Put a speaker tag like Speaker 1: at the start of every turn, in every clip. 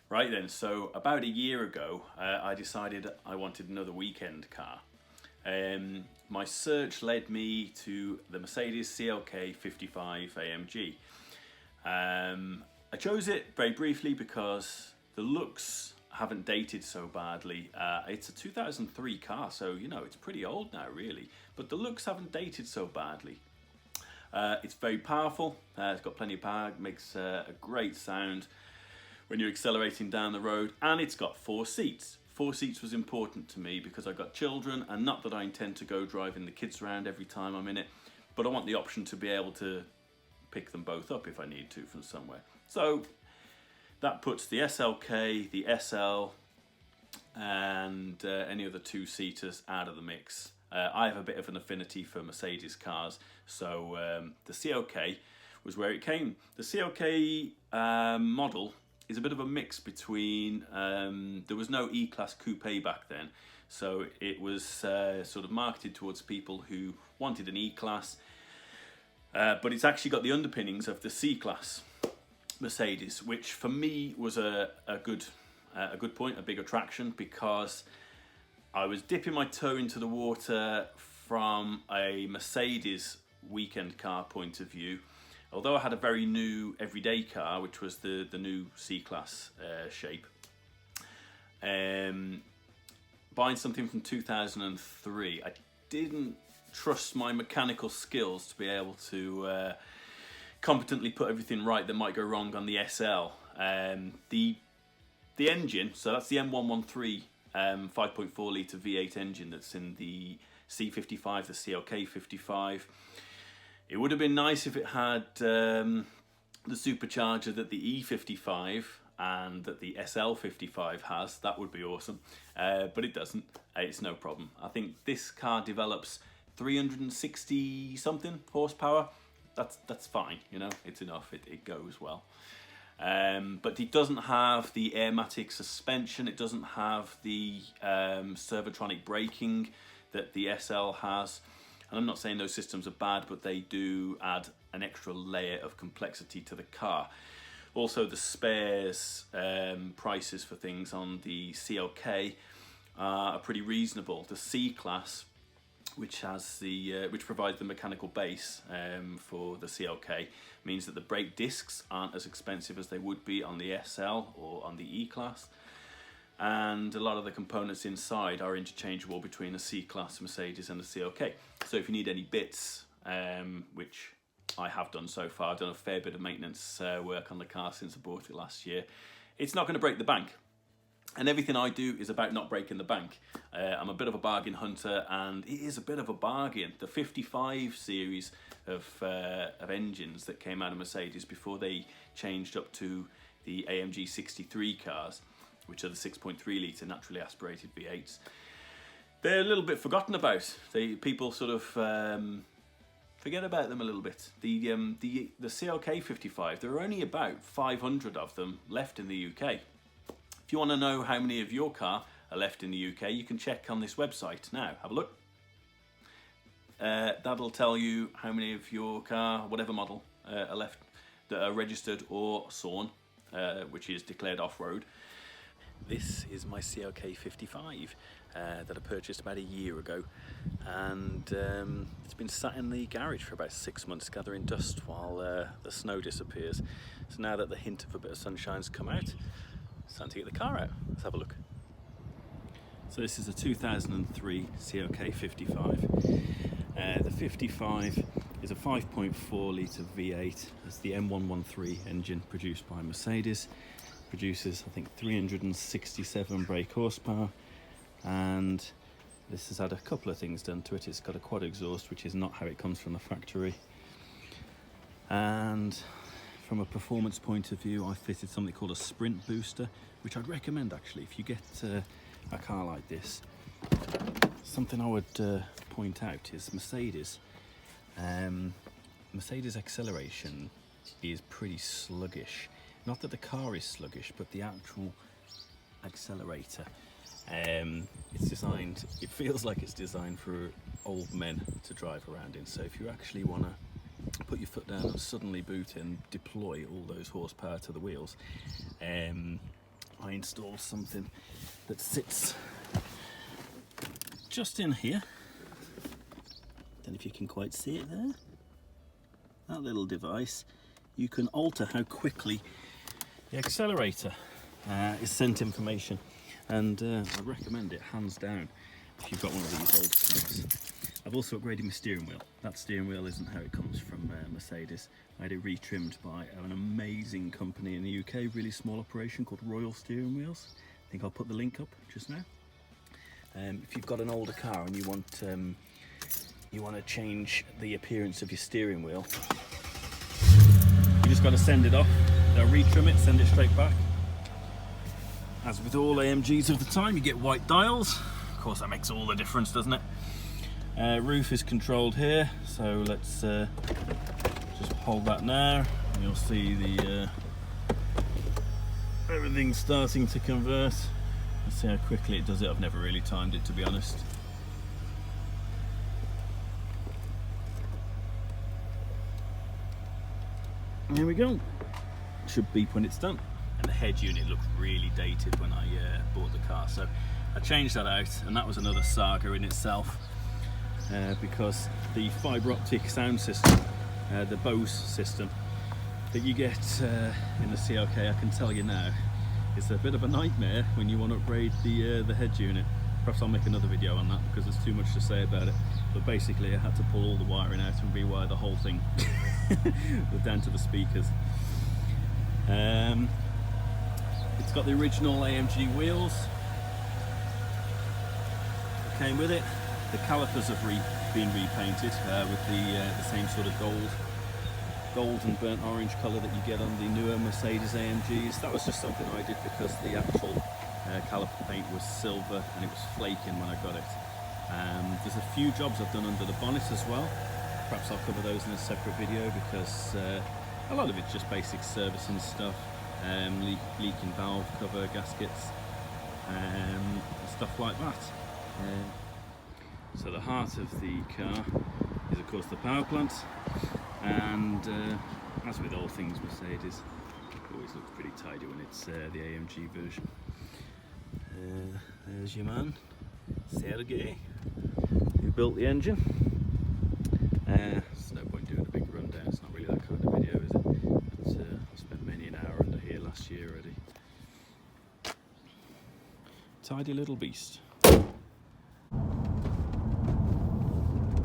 Speaker 1: Right then, so about a year ago, I decided I wanted another weekend car. My search led me to the Mercedes CLK55 AMG. I chose it very briefly because the looks haven't dated so badly. It's a 2003 car, so you know it's pretty old now really, but the looks haven't dated so badly. It's very powerful, it's got plenty of power, it makes a great sound when you're accelerating down the road, and it's got 4 seats. 4 seats was important to me because I've got children, and not that I intend to go driving the kids around every time I'm in it, but I want the option to be able to pick them both up if I need to from somewhere. So that puts the SLK, the SL, and any other 2-seaters out of the mix. I have a bit of an affinity for Mercedes cars, so the CLK was where it came. The CLK model is a bit of a mix between, there was no E-Class coupe back then, so it was sort of marketed towards people who wanted an E-Class, but it's actually got the underpinnings of the C-Class Mercedes, which for me was a good point, a big attraction, because I was dipping my toe into the water from a Mercedes weekend car point of view. Although I had a very new everyday car, which was the new C-Class shape, buying something from 2003, I didn't trust my mechanical skills to be able to competently put everything right that might go wrong on the SL. The engine, so that's the M113 5.4 litre V8 engine that's in the C55, the CLK55. It would have been nice if it had the supercharger that the E55 and that the SL55 has. That would be awesome, but it doesn't. It's no problem. I think this car develops 360 something horsepower. That's fine, you know, it's enough, it goes well. But it doesn't have the Airmatic suspension, it doesn't have the Servotronic braking that the SL has. And I'm not saying those systems are bad, but they do add an extra layer of complexity to the car. Also, the spares prices for things on the CLK are pretty reasonable. The C-Class, which provides the mechanical base for the CLK, means that the brake discs aren't as expensive as they would be on the SL or on the E-Class. And a lot of the components inside are interchangeable between a C-Class Mercedes and a CLK. So if you need any bits, which I have done so far, I've done a fair bit of maintenance work on the car since I bought it last year, it's not going to break the bank. And everything I do is about not breaking the bank. I'm a bit of a bargain hunter, and it is a bit of a bargain. The 55 series of engines that came out of Mercedes before they changed up to the AMG 63 cars, which are the 6.3 litre naturally aspirated V8s, they're a little bit forgotten about. People sort of forget about them a little bit. The CLK55, there are only about 500 of them left in the UK. If you want to know how many of your car are left in the UK, you can check on this website now. Have a look. That'll tell you how many of your car, whatever model, are left that are registered or SORN, which is declared off-road. This is my CLK55 that I purchased about a year ago, and it's been sat in the garage for about 6 months gathering dust while the snow disappears. So now that the hint of a bit of sunshine's come out, it's time to get the car out. Let's have a look. So this is a 2003 CLK55. The 55 is a 5.4 litre V8. It's the M113 engine produced by Mercedes. Produces, I think, 367 brake horsepower, and this has had a couple of things done to it. It's got a quad exhaust, which is not how it comes from the factory, and from a performance point of view, I fitted something called a sprint booster, which I'd recommend actually if you get a car like this. Something I would point out is Mercedes. Mercedes acceleration is pretty sluggish. Not that the car is sluggish, but the actual accelerator. It's designed, it feels like it's designed for old men to drive around in. So if you actually want to put your foot down and suddenly boot and deploy all those horsepower to the wheels, I installed something that sits just in here. Don't know if you can quite see it there. That little device, you can alter how quickly the accelerator is sent information, and I recommend it hands down if you've got one of these old cars. I've also upgraded my steering wheel. That steering wheel isn't how it comes from Mercedes. I had it retrimmed by an amazing company in the UK, really small operation called Royal Steering Wheels. I think I'll put the link up just now. If you've got an older car and you want to change the appearance of your steering wheel, you just got to send it off. They'll retrim it, send it straight back. As with all AMGs of the time, you get white dials. Of course, that makes all the difference, doesn't it? Roof is controlled here, so let's just hold that now, and you'll see the everything's starting to convert. Let's see how quickly it does it. I've never really timed it, to be honest. Here we go. Should beep when it's done. And the head unit looked really dated when I bought the car, so I changed that out, and that was another saga in itself, because the fibre optic sound system, the Bose system that you get in the CLK, I can tell you now, it's a bit of a nightmare when you want to upgrade the head unit. Perhaps I'll make another video on that because there's too much to say about it. But basically I had to pull all the wiring out and rewire the whole thing down to the speakers. It's got the original AMG wheels that came with it. The calipers have been repainted with the same sort of gold and burnt orange colour that you get on the newer Mercedes AMGs. That was just something I did because the actual caliper paint was silver and it was flaking when I got it. There's a few jobs I've done under the bonnet as well. Perhaps I'll cover those in a separate video because a lot of it's just basic servicing stuff, leaking valve cover, gaskets, stuff like that. So the heart of the car is of course the power plant, and as with all things Mercedes, it always looks pretty tidy when it's the AMG version. There's your man, Sergey, who built the engine. There's no point doing a big rundown, it's not really that kind of video, is it? But I spent many an hour under here last year already. Tidy little beast.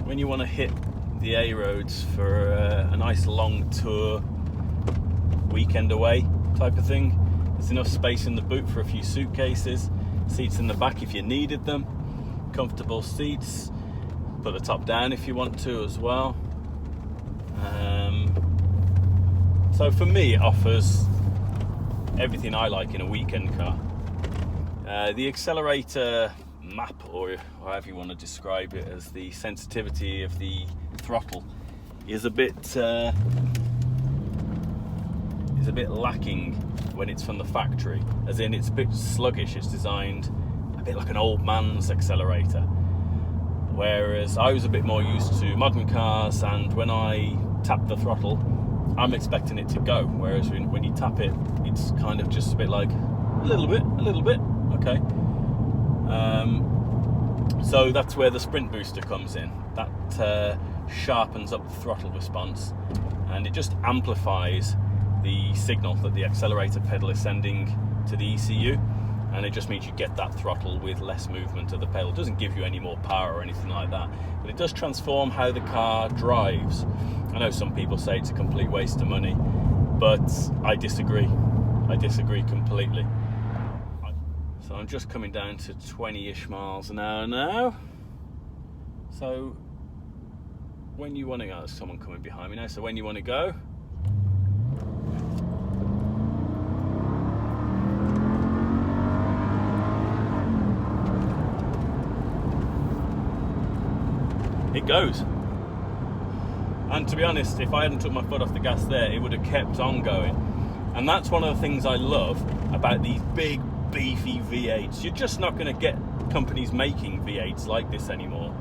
Speaker 1: When you want to hit the A roads for a nice long tour, weekend away type of thing, there's enough space in the boot for a few suitcases, seats in the back if you needed them, comfortable seats, put the top down if you want to as well. So for me it offers everything I like in a weekend car. The accelerator map, or however you want to describe it, as the sensitivity of the throttle is a bit lacking when it's from the factory, as in it's a bit sluggish. It's designed a bit like an old man's accelerator, whereas I was a bit more used to modern cars, and when I tap the throttle I'm expecting it to go, whereas when you tap it it's kind of just a bit like a little bit, okay. So that's where the sprint booster comes in. That sharpens up the throttle response, and it just amplifies the signal that the accelerator pedal is sending to the ECU, and it just means you get that throttle with less movement of the pedal. It doesn't give you any more power or anything like that, but it does transform how the car drives. I know some people say it's a complete waste of money, but I disagree. I disagree completely. So I'm just coming down to 20-ish miles an hour now. So when you want to go, there's someone coming behind me now, so when you want to go, it goes. And to be honest, if I hadn't took my foot off the gas there, it would have kept on going. And that's one of the things I love about these big beefy V8s. You're just not going to get companies making V8s like this anymore,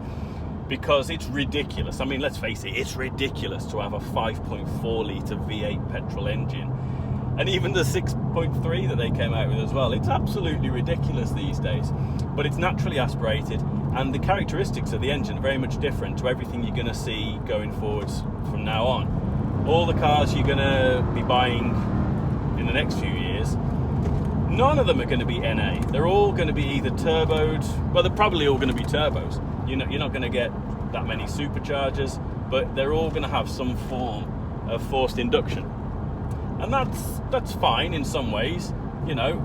Speaker 1: because it's ridiculous. I mean, let's face it, it's ridiculous to have a 5.4 litre V8 petrol engine And even the 6.3 that they came out with as well, it's absolutely ridiculous these days. But it's naturally aspirated, and the characteristics of the engine are very much different to everything you're going to see going forwards from now on. All the cars you're going to be buying in the next few years, none of them are going to be NA. They're all going to be either turboed, well, they're probably all going to be turbos. You're not going to get that many superchargers, but they're all going to have some form of forced induction. And that's fine in some ways. You know,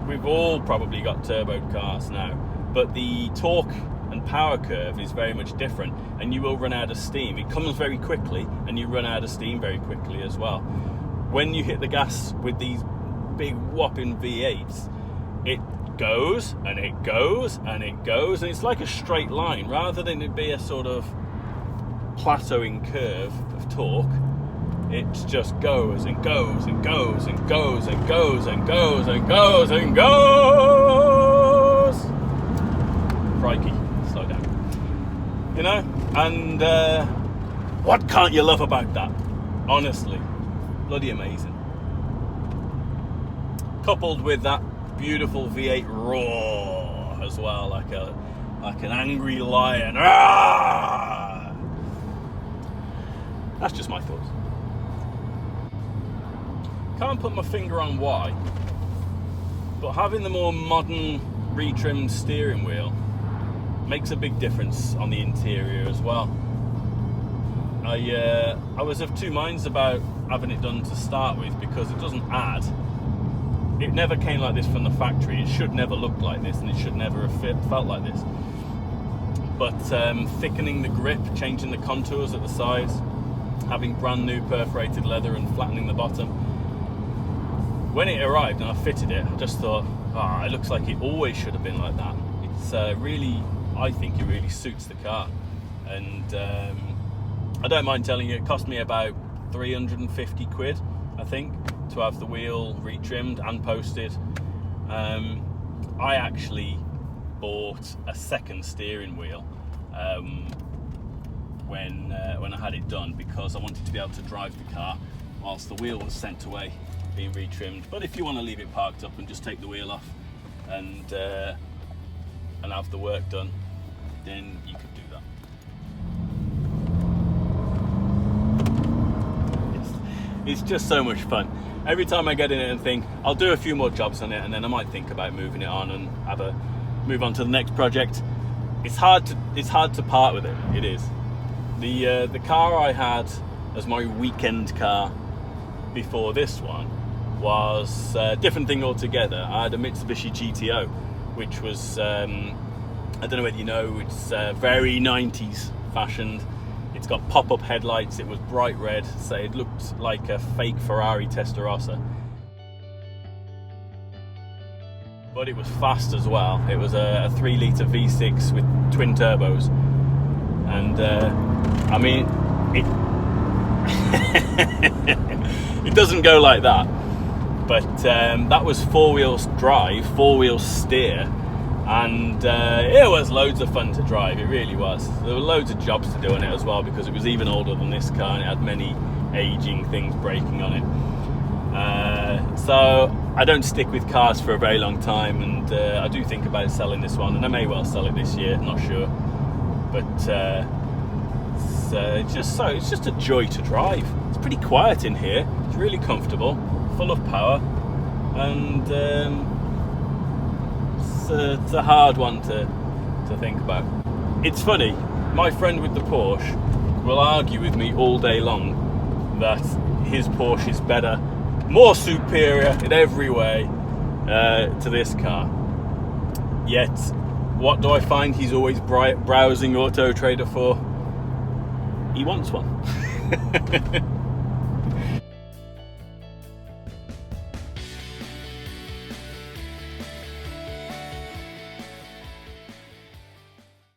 Speaker 1: we've all probably got turboed cars now, but the torque and power curve is very much different, and you will run out of steam. It comes very quickly, and you run out of steam very quickly as well. When you hit the gas with these big whopping V8s, it goes and it goes and it goes, and it's like a straight line rather than it be a sort of plateauing curve of torque. It just goes and goes and goes and goes and goes and goes and goes and goes. Crikey, slow down. You know, and what can't you love about that? Honestly, bloody amazing. Coupled with that beautiful V8 roar as well, like an angry lion. Ah! That's just my thoughts. Can't put my finger on why, but having the more modern retrimmed steering wheel makes a big difference on the interior as well. I was of two minds about having it done to start with, because it doesn't add. It never came like this from the factory. It should never look like this, and it should never have felt like this. But thickening the grip, changing the contours at the sides, having brand new perforated leather and flattening the bottom. When it arrived and I fitted it, I just thought, it looks like it always should have been like that. It's really, I think it really suits the car. And I don't mind telling you, it cost me about 350 quid, I think, to have the wheel retrimmed and posted. I actually bought a second steering wheel when I had it done, because I wanted to be able to drive the car whilst the wheel was sent away, being retrimmed. But if you want to leave it parked up and just take the wheel off and have the work done, then you could do that. It's just so much fun. Every time I get in it and think, I'll do a few more jobs on it, and then I might think about moving it on and move on to the next project. It's hard to part with it. It is. The car I had as my weekend car before this one was a different thing altogether. I had a Mitsubishi GTO, which was, I don't know whether you know, it's very 90s fashioned. It's got pop-up headlights. It was bright red, so it looked like a fake Ferrari Testarossa. But it was fast as well. It was a 3-litre V6 with twin turbos. And I mean, it doesn't go like that. But that was 4-wheel drive, 4-wheel steer. And it was loads of fun to drive, it really was. There were loads of jobs to do on it as well, because it was even older than this car and it had many aging things breaking on it. So I don't stick with cars for a very long time, and I do think about selling this one, and I may well sell it this year, not sure. But it's just a joy to drive. It's pretty quiet in here, it's really comfortable, full of power, and it's a hard one to think about. It's funny, my friend with the Porsche will argue with me all day long that his Porsche is better, more superior in every way to this car. Yet, what do I find he's always browsing Auto Trader for? He wants one.